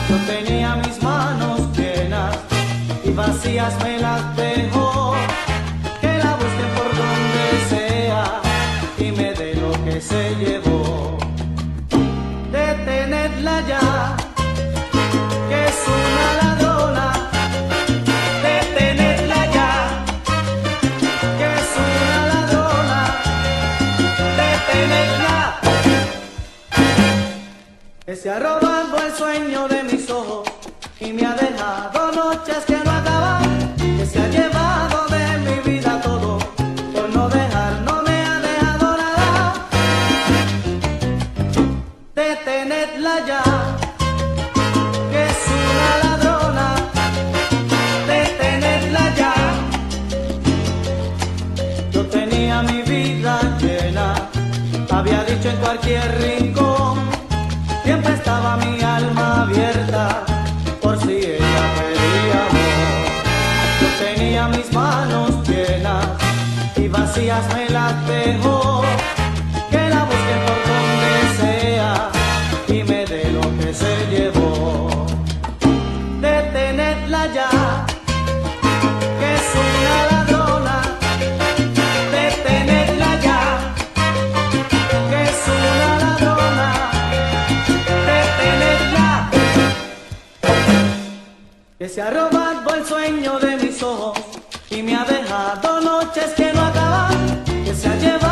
Yo tenía mis manos llenas y vacías me las dejó. Que la busquen por donde sea y me dé lo que se llevó. Detenedla ya, que es una ladrona. Detenedla ya, que es una ladrona. Detenedla, que se ha robado el sueño de mis ojos y me ha dejado noches que no acaban, que se ha llevado de mi vida todo, por no dejar, no me ha dejado nada. Detenedla ya, que es una ladrona. Detenedla ya. Yo tenía mi vida llena, había dicho en cualquier rincón, siempre estaba mi alma abierta por si ella pedía amor. Yo tenía mis manos llenas y vacías me las dejó. Que la busquen por donde sea y me dé lo que se llevó. Detenedla ya, que es una ladrona. Detenedla ya, que es una ladrona. Detenedla, que se ha robado el sueño de mis ojos y me ha dejado noches que no acaban, que se ha llevado